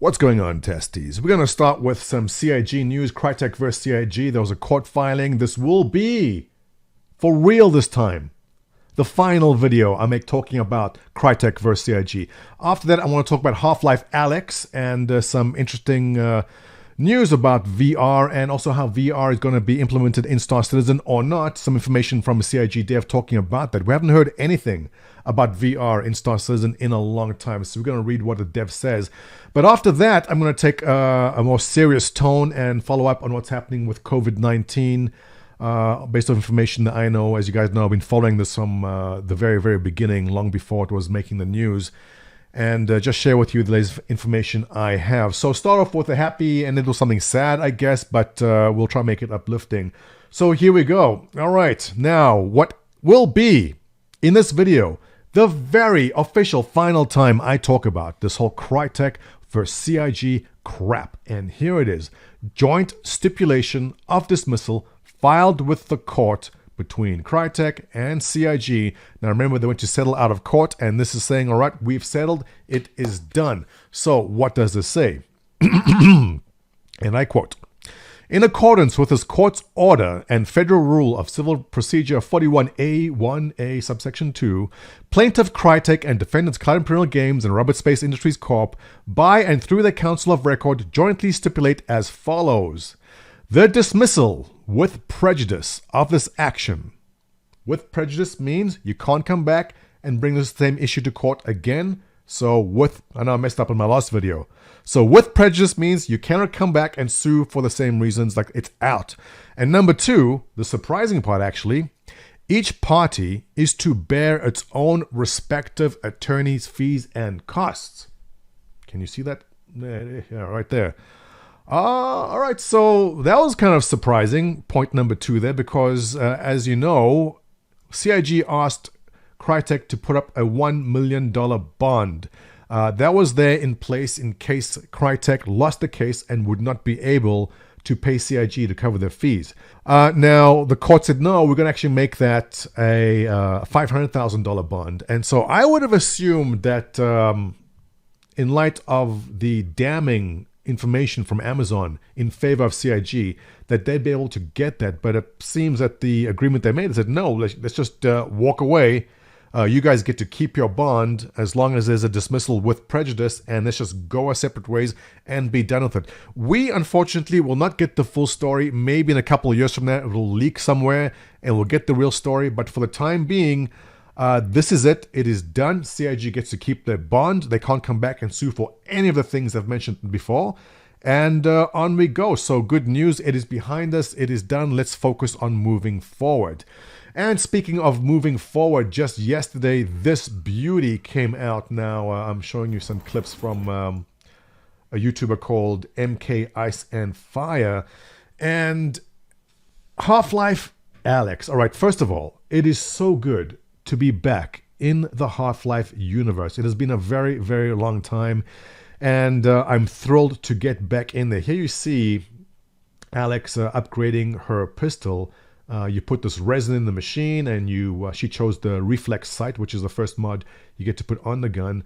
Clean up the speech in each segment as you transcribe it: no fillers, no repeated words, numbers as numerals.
What's going on, testies? We're going to start with some CIG news. Crytek versus CIG. There was a court filing. This will be, for real this time, the final video I make talking about Crytek versus CIG. After that, I want to talk about Half Life Alyx and some interesting news about VR and also how VR is going to be implemented in Star Citizen or not. Some information from a CIG dev talking about that. We haven't heard anything about VR in Star Citizen in a long time, so we're going to read what the dev says. But after that, I'm going to take a more serious tone and follow up on what's happening with COVID-19 based on information that I know. As you guys know, I've been following this from the very, very beginning, long before it was making the news, and just share with you the latest information I have. So start off with a happy and little something sad, I guess, but we'll try to make it uplifting. So here we go. All right, now what will be in this video the very official final time I talk about this whole Crytek versus CIG crap. And here it is. Joint stipulation of dismissal filed with the court between Crytek and CIG. Now remember, they went to settle out of court, and this is saying, all right, we've settled. It is done. So what does this say? And I quote, "In accordance with this court's order and Federal Rule of Civil Procedure 41A1A subsection 2, plaintiff Crytek and defendants Cloud Imperial Games and Robert Space Industries Corp. By and through the Council of Record jointly stipulate as follows. The dismissal with prejudice of this action." With prejudice means you can't come back and bring the same issue to court again. So I know I messed up in my last video. So with prejudice means you cannot come back and sue for the same reasons, like it's out. And number two, the surprising part actually, each party is to bear its own respective attorney's fees and costs. Can you see that? Yeah, right there. All right, so that was kind of surprising, point number two there, because as you know, CIG asked Crytek to put up a $1 million bond. That was there in place in case Crytek lost the case and would not be able to pay CIG to cover their fees. Now, the court said, no, we're going to actually make that a $500,000 bond. And so I would have assumed that in light of the damning information from Amazon in favor of CIG, that they'd be able to get that. But it seems that the agreement they made said, no, let's just walk away. You guys get to keep your bond as long as there's a dismissal with prejudice, and let's just go our separate ways and be done with it. We, unfortunately, will not get the full story. Maybe in a couple of years from now, it will leak somewhere and we'll get the real story. But for the time being, this is it. It is done. CIG gets to keep their bond. They can't come back and sue for any of the things I've mentioned before. And on we go. So good news. It is behind us. It is done. Let's focus on moving forward. And speaking of moving forward, just yesterday, this beauty came out. Now, I'm showing you some clips from a YouTuber called MK Ice and Fire. And Half Life Alyx. All right, first of all, it is so good to be back in the Half-Life universe. It has been a very, very long time, and I'm thrilled to get back in there. Here you see Alyx upgrading her pistol. You put this resin in the machine, and she chose the reflex sight, which is the first mod you get to put on the gun.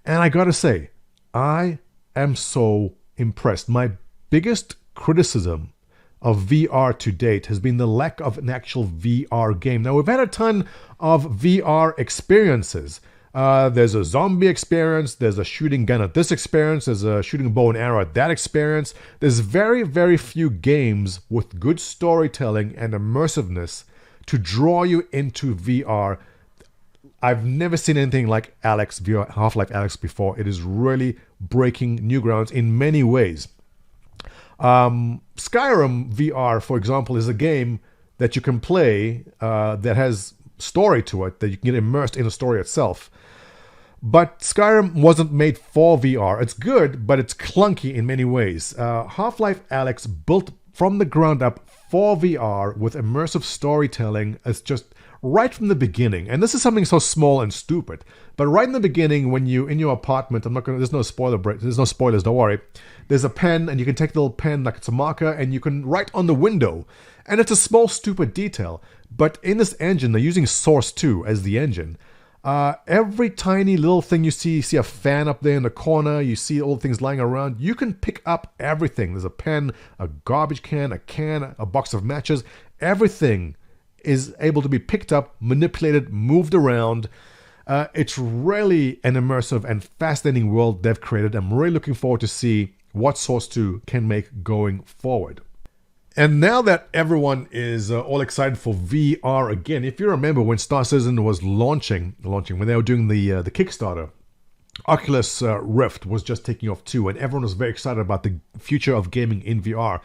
And I gotta say, I am so impressed. My biggest criticism of VR to date has been the lack of an actual VR game. Now, we've had a ton of VR experiences. There's a zombie experience, there's a shooting gun at this experience, there's a shooting bow and arrow at that experience. There's very, very few games with good storytelling and immersiveness to draw you into VR. I've never seen anything like Alyx VR, Half-Life Alyx before. It is really breaking new grounds in many ways. Skyrim VR, for example, is a game that you can play that has story to it, that you can get immersed in the story itself. But Skyrim wasn't made for VR. It's good, but it's clunky in many ways. Half-Life Alyx, built from the ground up for VR with immersive storytelling, is just right from the beginning. And this is something so small and stupid, but right in the beginning, when you in your apartment, there's no spoilers, don't worry. There's a pen, and you can take the little pen like it's a marker, and you can write on the window. And it's a small, stupid detail. But in this engine, they're using Source 2 as the engine. Every tiny little thing you see a fan up there in the corner, you see all the things lying around, you can pick up everything. There's a pen, a garbage can, a box of matches. Everything is able to be picked up, manipulated, moved around. It's really an immersive and fascinating world they've created. I'm really looking forward to see what Source 2 can make going forward. And now that everyone is all excited for VR again, if you remember when Star Citizen was launching when they were doing the Kickstarter, Oculus Rift was just taking off too, and everyone was very excited about the future of gaming in VR.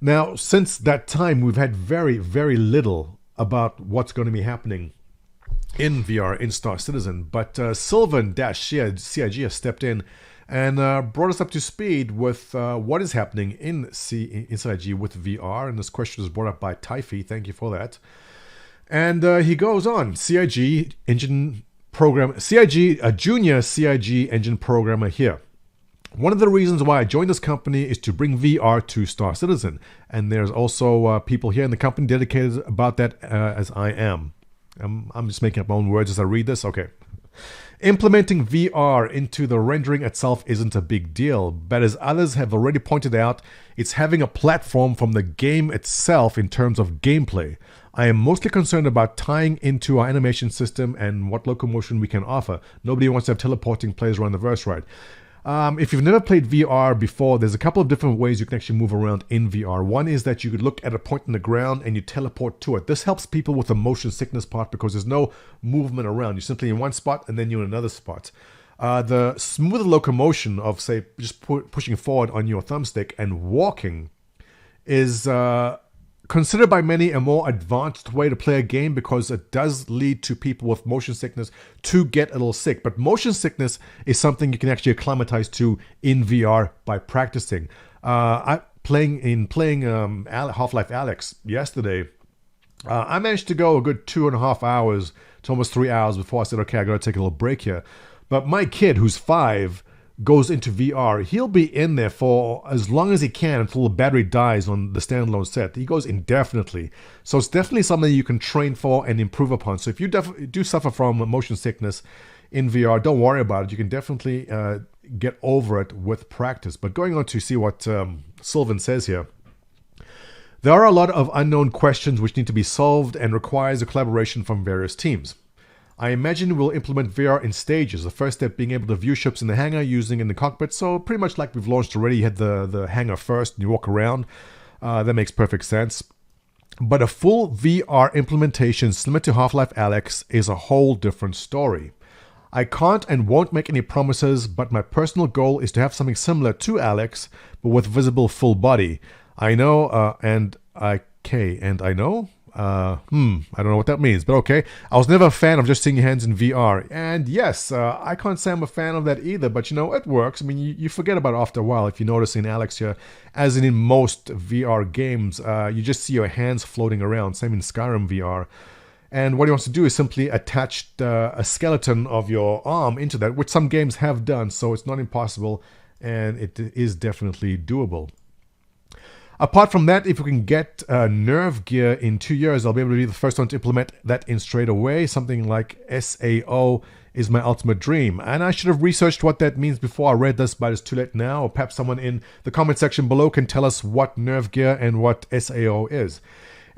Now, since that time, we've had very, very little about what's going to be happening in VR in Star Citizen, but Sylvan-CIG has stepped in and brought us up to speed with what is happening in CIG with VR. And this question was brought up by Typhy. Thank you for that. And he goes on. CIG engine program, CIG, a junior CIG engine programmer here. One of the reasons why I joined this company is to bring VR to Star Citizen. And there's also people here in the company dedicated about that as I am. I'm just making up my own words as I read this. Okay. Implementing VR into the rendering itself isn't a big deal, but as others have already pointed out, it's having a platform from the game itself in terms of gameplay. I am mostly concerned about tying into our animation system and what locomotion we can offer. Nobody wants to have teleporting players around the verse ride. If you've never played VR before, there's a couple of different ways you can actually move around in VR. One is that you could look at a point in the ground and you teleport to it. This helps people with the motion sickness part because there's no movement around. You're simply in one spot and then you're in another spot. The smoother locomotion of, say, just pushing forward on your thumbstick and walking is considered by many a more advanced way to play a game because it does lead to people with motion sickness to get a little sick. But motion sickness is something you can actually acclimatize to in VR by practicing. Playing Half Life Alyx yesterday, I managed to go a good 2.5 hours to almost 3 hours before I said, okay, I gotta take a little break here. But my kid, who's 5, goes into VR. He'll be in there for as long as he can until the battery dies on the standalone set. He goes indefinitely. So it's definitely something you can train for and improve upon. So if you do suffer from motion sickness in VR, don't worry about it. You can definitely get over it with practice. But going on to see what Sylvan says here. There are a lot of unknown questions which need to be solved and requires a collaboration from various teams. I imagine we'll implement VR in stages, the first step being able to view ships in the hangar using in the cockpit, so pretty much like we've launched already. You had the hangar first and you walk around. That makes perfect sense. But a full VR implementation similar to Half Life Alyx is a whole different story. I can't and won't make any promises, but my personal goal is to have something similar to Alyx, but with visible full body. I know, I know? I don't know what that means, but okay. I was never a fan of just seeing your hands in VR. And yes, I can't say I'm a fan of that either, but you know, it works. I mean, you forget about it after a while. If you notice in Alyx here, as in most VR games, you just see your hands floating around. Same in Skyrim VR. And what he wants to do is simply attach a skeleton of your arm into that, which some games have done, so it's not impossible, and it is definitely doable. Apart from that, if we can get nerve gear in 2 years, I'll be able to be the first one to implement that in straight away. Something like SAO is my ultimate dream. And I should have researched what that means before I read this, but it's too late now. Or perhaps someone in the comment section below can tell us what nerve gear and what SAO is.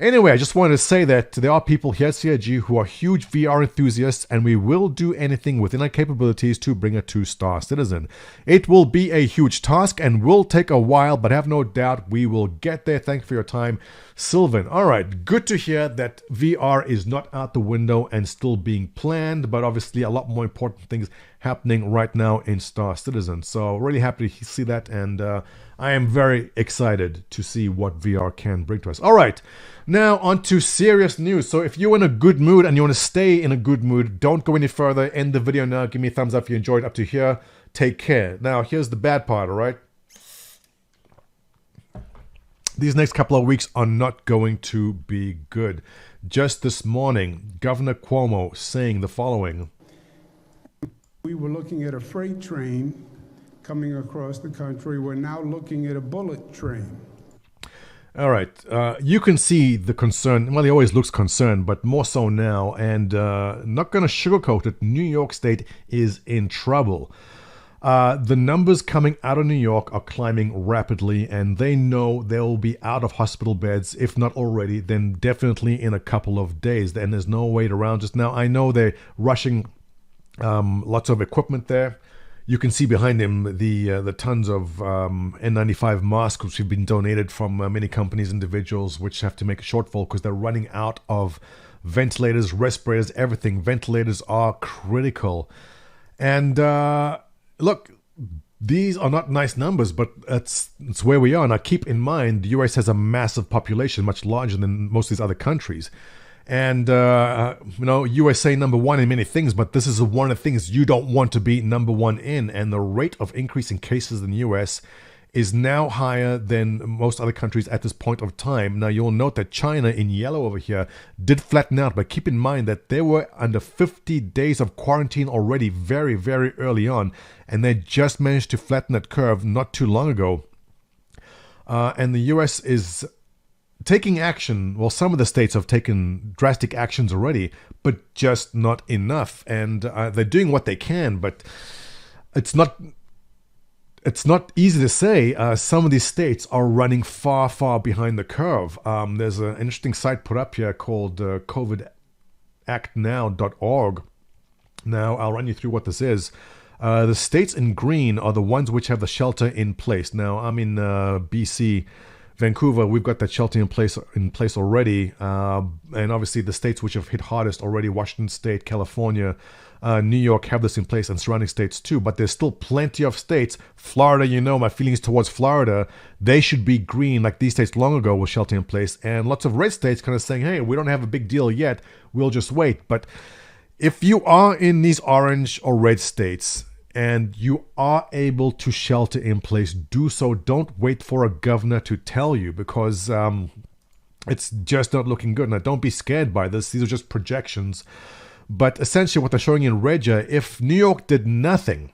Anyway, I just wanted to say that there are people here at CIG who are huge VR enthusiasts, and we will do anything within our capabilities to bring it to Star Citizen. It will be a huge task and will take a while, but have no doubt we will get there. Thank you for your time, Sylvan. All right, good to hear that VR is not out the window and still being planned, but obviously a lot more important things happening right now in Star Citizen. So really happy to see that, and I am very excited to see what VR can bring to us. All right, now on to serious news. So if you're in a good mood and you want to stay in a good mood, don't go any further. End the video now. Give me a thumbs up if you enjoyed up to here. Take care. Now, here's the bad part, all right? These next couple of weeks are not going to be good. Just this morning, Governor Cuomo saying the following. We were looking at a freight train coming across the country. We're now looking at a bullet train. All right. You can see the concern. Well, he always looks concerned, but more so now. And not going to sugarcoat it, New York State is in trouble. The numbers coming out of New York are climbing rapidly, and they know they'll be out of hospital beds, if not already, then definitely in a couple of days. And there's no wait around just now. I know they're rushing lots of equipment there. You can see behind him the tons of N95 masks which have been donated from many companies, individuals, which have to make a shortfall because they're running out of ventilators, respirators, everything. Ventilators are critical. And look, these are not nice numbers, but it's where we are. Now, keep in mind, the US has a massive population, much larger than most of these other countries. And, USA number one in many things, but this is one of the things you don't want to be number one in. And the rate of increase in cases in the US is now higher than most other countries at this point of time. Now, you'll note that China, in yellow over here, did flatten out, but keep in mind that they were under 50 days of quarantine already very, very early on, and they just managed to flatten that curve not too long ago. And the US is taking action. Well, some of the states have taken drastic actions already, but just not enough. And they're doing what they can, but it's not easy to say. Some of these states are running far, far behind the curve. There's an interesting site put up here called covidactnow.org. Now, I'll run you through what this is. The states in green are the ones which have the shelter in place. Now, I'm in BC, Vancouver. We've got that shelter in place already, and obviously the states which have hit hardest already, Washington State, California, New York, have this in place, and surrounding states too. But there's still plenty of states. Florida, my feelings towards Florida, they should be green like these states long ago with shelter in place, and lots of red states kind of saying, hey, we don't have a big deal yet, we'll just wait. But if you are in these orange or red states and you are able to shelter in place, do so. Don't wait for a governor to tell you, because it's just not looking good. Now, don't be scared by this. These are just projections. But essentially what they're showing in red here, if New York did nothing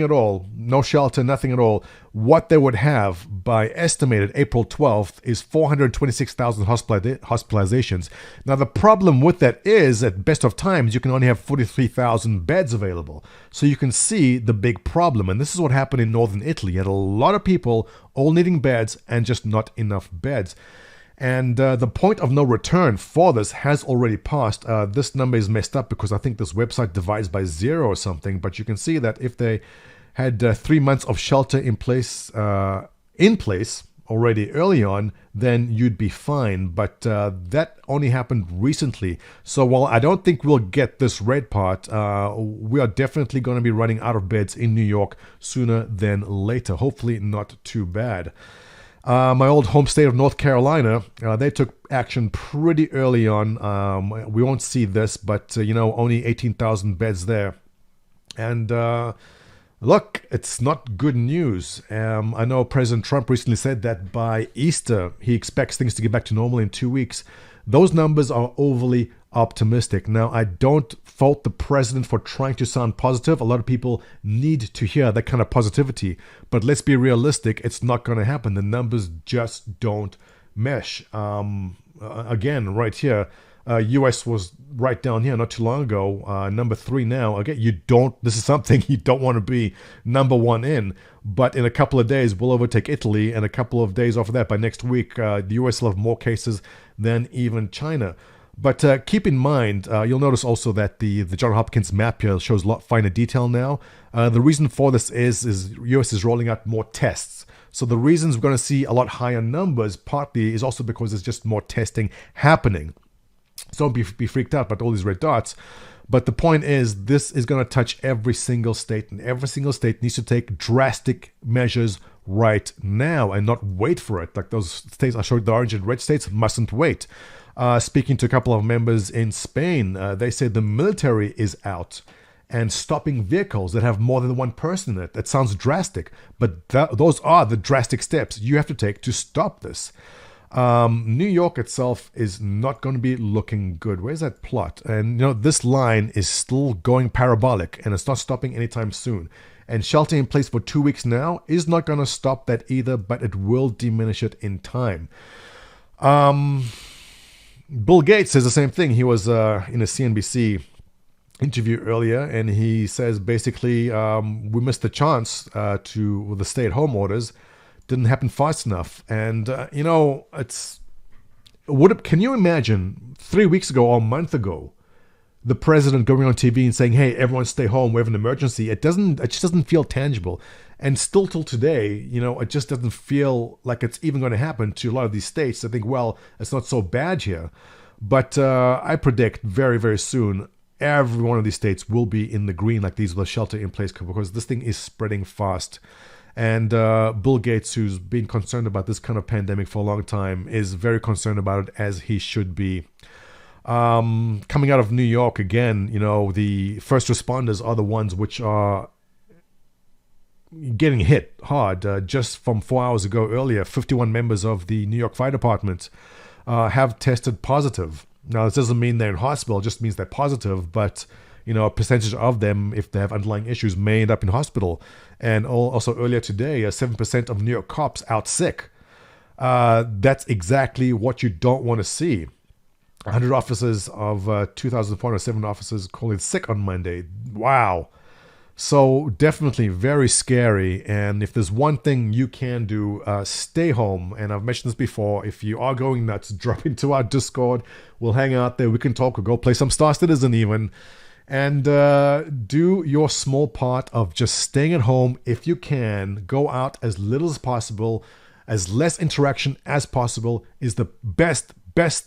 at all, no shelter, nothing at all, what they would have by estimated April 12th is 426,000 hospitalizations. Now, the problem with that is, at best of times, you can only have 43,000 beds available. So you can see the big problem. And this is what happened in northern Italy. You had a lot of people all needing beds and just not enough beds. And the point of no return for this has already passed. This number is messed up because I think this website divides by 0 or something. But you can see that if they had 3 months of shelter in place already early on, then you'd be fine. But that only happened recently. So while I don't think we'll get this red part, we are definitely going to be running out of beds in New York sooner than later. Hopefully not too bad. My old home state of North Carolina, they took action pretty early on. We won't see this, but, only 18,000 beds there. And look, it's not good news. I know President Trump recently said that by Easter, he expects things to get back to normal in 2 weeks. Those numbers are overly optimistic. Now, I don't fault the president for trying to sound positive. A lot of people need to hear that kind of positivity. But let's be realistic, it's not going to happen. The numbers just don't mesh. Again, right here, US was right down here not too long ago, number 3 now. Again, this is something you don't want to be number 1 in. But in a couple of days, we'll overtake Italy, and a couple of days after that, by next week, the US will have more cases than even China. But keep in mind, you'll notice also that the Johns Hopkins map here shows a lot finer detail now. The reason for this is US is rolling out more tests. So the reasons we're going to see a lot higher numbers partly is also because there's just more testing happening. So don't be freaked out about all these red dots. But the point is, this is going to touch every single state, and every single state needs to take drastic measures right now and not wait for it. Like those states I showed, the orange and red states, mustn't wait. Speaking to a couple of members in Spain, they said the military is out and stopping vehicles that have more than one person in it. That sounds drastic, but those are the drastic steps you have to take to stop this. New York itself is not going to be looking good. Where's that plot? And this line is still going parabolic, and it's not stopping anytime soon. And shelter in place for 2 weeks now is not going to stop that either, but it will diminish it in time. Bill Gates says the same thing. He was in a CNBC interview earlier, and he says basically we missed the chance to the stay-at-home orders. Didn't happen fast enough. And can you imagine 3 weeks ago or a month ago, the president going on TV and saying, "Hey, everyone stay home, we have an emergency." It just doesn't feel tangible. And still till today, it just doesn't feel like it's even going to happen to a lot of these states. I think, well, it's not so bad here. But I predict very, very soon, every one of these states will be in the green like these with a shelter in place, because this thing is spreading fast. And Bill Gates, who's been concerned about this kind of pandemic for a long time, is very concerned about it, as he should be. Coming out of New York again, the first responders are the ones which are getting hit hard. Just from 4 hours ago earlier, 51 members of the New York Fire Department have tested positive. Now, this doesn't mean they're in hospital, it just means they're positive, but a percentage of them, if they have underlying issues, may end up in hospital. And also earlier today, 7% of New York cops out sick. That's exactly what you don't want to see. 100 officers of 2,407 officers calling sick on Monday. Wow. So definitely very scary. And if there's one thing you can do, stay home. And I've mentioned this before. If you are going nuts, drop into our Discord. We'll hang out there. We can talk. We'll go play some Star Citizen even. And do your small part of just staying at home if you can. Go out as little as possible. As less interaction as possible is the best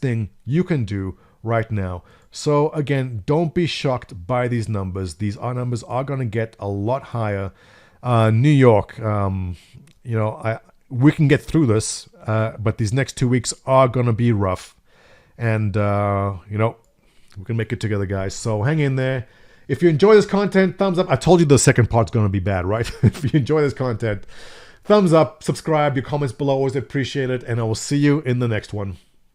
thing you can do right now. So again, don't be shocked by these numbers. These numbers are going to get a lot higher. New York, we can get through this, but these next 2 weeks are going to be rough. And, we can make it together, guys. So hang in there. If you enjoy this content, thumbs up. I told you the second part's going to be bad, right? If you enjoy this content, thumbs up, subscribe, your comments below, always appreciate it. And I will see you in the next one.